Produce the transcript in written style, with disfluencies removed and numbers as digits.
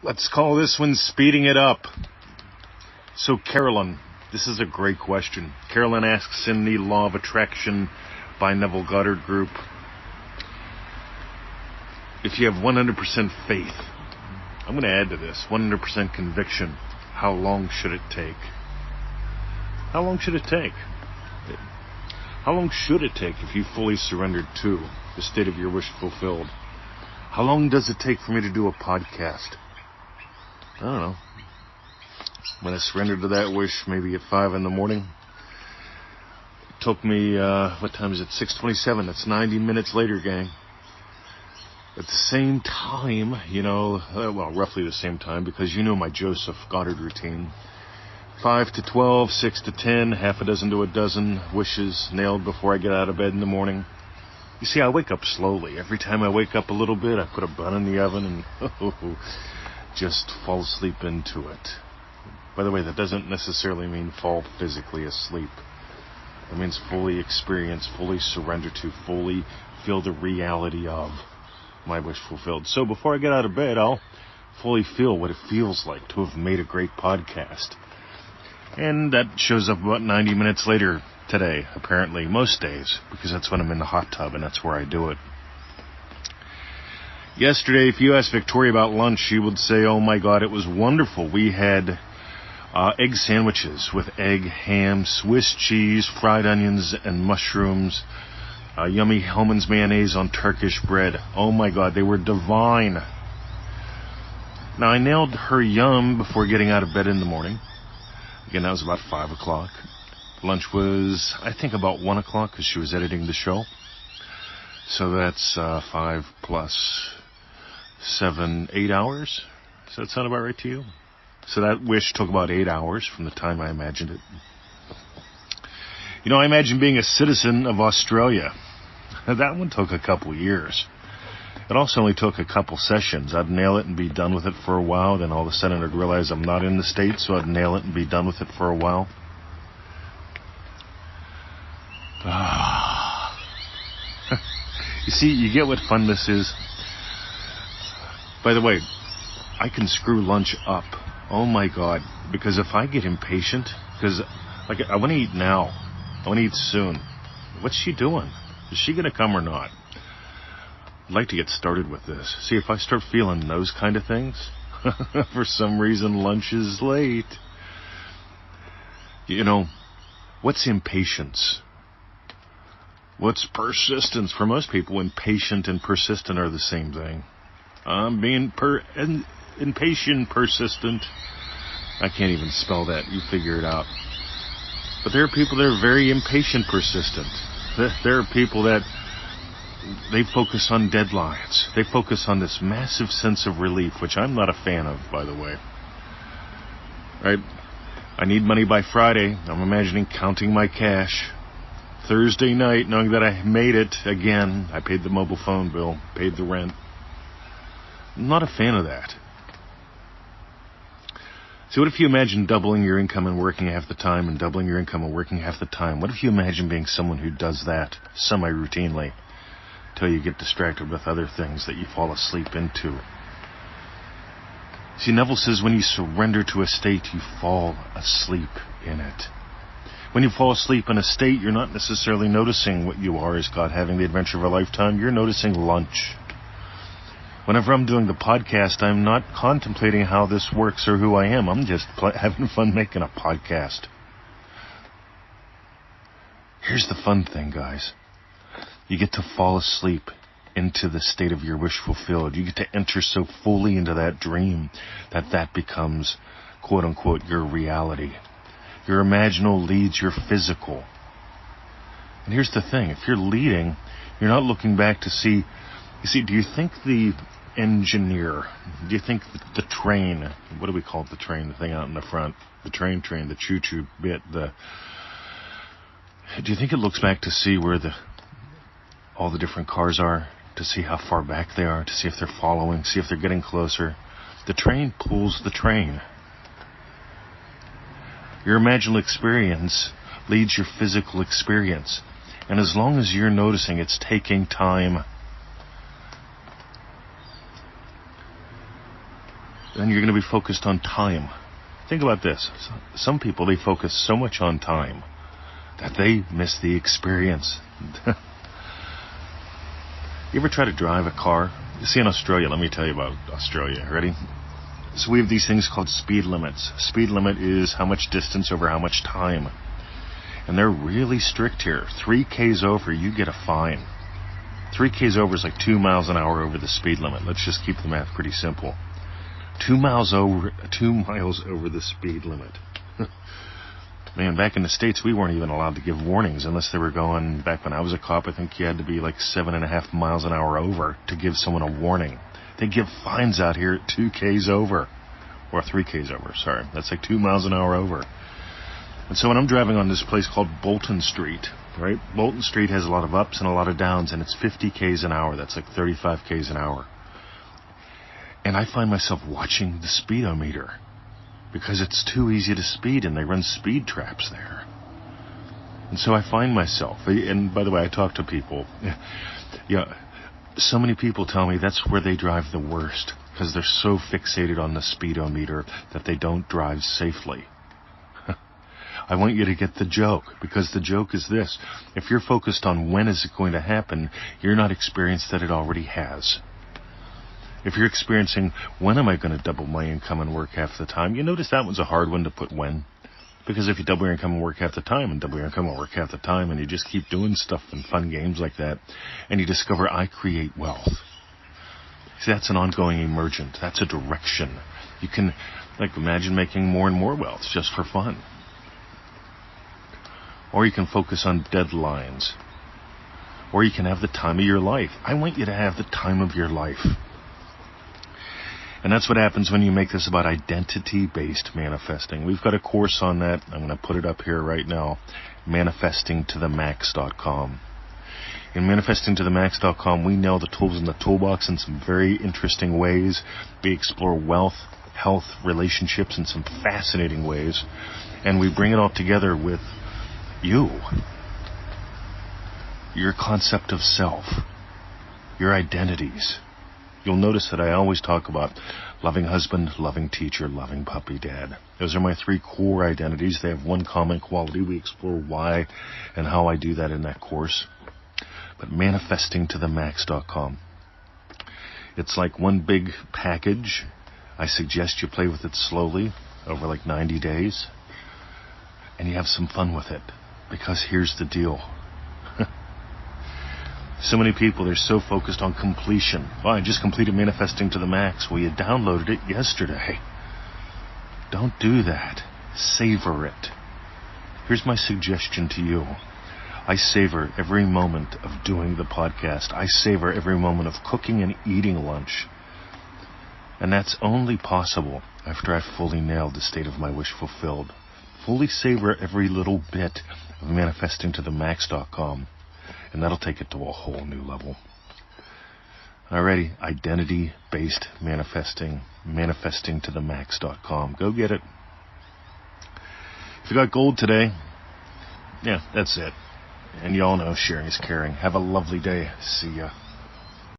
Let's call this one Speeding It Up. So, Carolyn, this is a great question. Carolyn asks in the Law of Attraction by Neville Goddard group, if you have 100% faith, I'm going to add to this, 100% conviction, how long should it take? How long should it take? How long should it take if you fully surrendered to the state of your wish fulfilled? How long does it take for me to do a podcast? I don't know. When I surrendered to that wish, maybe at 5 in the morning, it took me, what time is it? 6:27. That's 90 minutes later, gang. At the same time, roughly the same time, because you know my Joseph Goddard routine. 5 to 12, 6 to 10, half a dozen to a dozen wishes nailed before I get out of bed in the morning. You see, I wake up slowly. Every time I wake up a little bit, I put a bun in the oven and just fall asleep into it. By the way, that doesn't necessarily mean fall physically asleep. It means fully experience, fully surrender to, fully feel the reality of my wish fulfilled. So before I get out of bed, I'll fully feel what it feels like to have made a great podcast. And that shows up about 90 minutes later today, apparently, most days, because that's when I'm in the hot tub and that's where I do it. Yesterday, if you asked Victoria about lunch, she would say, oh my God, it was wonderful. We had egg sandwiches with egg, ham, Swiss cheese, fried onions, and mushrooms, yummy Hellmann's mayonnaise on Turkish bread. Oh my God, they were divine. Now, I nailed her yum before getting out of bed in the morning. Again, that was about 5 o'clock. Lunch was, I think, about 1 o'clock because she was editing the show. So that's 5 plus 7, 8 hours. Does that sound about right to you? So that wish took about 8 hours from the time I imagined it. I imagine being a citizen of Australia. That one took a couple years. It also only took a couple sessions. I'd nail it and be done with it for a while. Then all of a sudden I'd realize I'm not in the States, so I'd nail it and be done with it for a while. You see, you get what fun this is. By the way, I can screw lunch up. Oh my God. Because if I get impatient, because I want to eat now. I want to eat soon. What's she doing? Is she going to come or not? I'd like to get started with this. See, if I start feeling those kind of things, for some reason lunch is late. What's impatience? What's persistence? For most people, impatient and persistent are the same thing. I'm being impatient, persistent. I can't even spell that. You figure it out. But there are people that are very impatient, persistent. There are people that they focus on deadlines. They focus on this massive sense of relief, which I'm not a fan of, by the way. Right? I need money by Friday. I'm imagining counting my cash. Thursday night, knowing that I made it again. I paid the mobile phone bill, paid the rent. I'm not a fan of that. So what if you imagine doubling your income and working half the time and doubling your income and working half the time? What if you imagine being someone who does that semi-routinely until you get distracted with other things that you fall asleep into? See, Neville says when you surrender to a state, you fall asleep in it. When you fall asleep in a state, you're not necessarily noticing what you are as God having the adventure of a lifetime. You're noticing lunch. Whenever I'm doing the podcast, I'm not contemplating how this works or who I am. I'm just having fun making a podcast. Here's the fun thing, guys. You get to fall asleep into the state of your wish fulfilled. You get to enter so fully into that dream that becomes, quote unquote, your reality. Your imaginal leads your physical. And here's the thing. If you're leading, you're not looking back to see. You see, do you think the engineer, do you think the train, what do we call it, the train, the thing out in the front, the train, the choo-choo bit, do you think it looks back to see where all the different cars are, to see how far back they are, to see if they're following, see if they're getting closer? The train pulls the train. Your imaginal experience leads your physical experience. And as long as you're noticing it's taking time, then you're going to be focused on time. Think about this. Some people, they focus so much on time that they miss the experience. You ever try to drive a car? You see, in Australia, let me tell you about Australia. Ready? So we have these things called speed limits. Speed limit is how much distance over how much time. And they're really strict here. 3 Ks over, you get a fine. 3 Ks over is like 2 miles an hour over the speed limit. Let's just keep the math pretty simple. 2 miles over the speed limit. Man, back in the States, we weren't even allowed to give warnings unless they were going, back when I was a cop, I think you had to be like 7.5 miles an hour over to give someone a warning. They give fines out here at 2 Ks over. Or 3 Ks over, sorry. That's like 2 miles an hour over. And so when I'm driving on this place called Bolton Street, right? Bolton Street has a lot of ups and a lot of downs, and it's 50 Ks an hour. That's like 35 Ks an hour. And I find myself watching the speedometer because it's too easy to speed, and they run speed traps there. And so I find myself, and by the way, I talk to people. Yeah, so many people tell me that's where they drive the worst because they're so fixated on the speedometer that they don't drive safely. I want you to get the joke, because the joke is this. If you're focused on when is it going to happen, you're not experienced that it already has. If you're experiencing, when am I going to double my income and work half the time? You notice that one's a hard one to put when. Because if you double your income and work half the time, and double your income and work half the time, and you just keep doing stuff and fun games like that, and you discover I create wealth. See, that's an ongoing emergent. That's a direction. You can, imagine making more and more wealth just for fun. Or you can focus on deadlines. Or you can have the time of your life. I want you to have the time of your life. And that's what happens when you make this about identity-based manifesting. We've got a course on that. I'm going to put it up here right now. ManifestingToTheMax.com. In ManifestingToTheMax.com, we nail the tools in the toolbox in some very interesting ways. We explore wealth, health, relationships in some fascinating ways. And we bring it all together with you. Your concept of self. Your identities. You'll notice that I always talk about loving husband, loving teacher, loving puppy dad. Those are my 3 core identities. They have one common quality. We explore why and how I do that in that course. But ManifestingToTheMax.com. It's like one big package. I suggest you play with it slowly over 90 days. And you have some fun with it. Because here's the deal. So many people, they're so focused on completion. Oh, I just completed Manifesting to the Max. Well, you downloaded it yesterday. Don't do that. Savor it. Here's my suggestion to you. I savor every moment of doing the podcast. I savor every moment of cooking and eating lunch. And that's only possible after I've fully nailed the state of my wish fulfilled. Fully savor every little bit of ManifestingToTheMax.com. And that'll take it to a whole new level. Alrighty, identity-based manifesting, ManifestingToTheMax.com. Go get it. If you got gold today, yeah, that's it. And y'all know sharing is caring. Have a lovely day. See ya.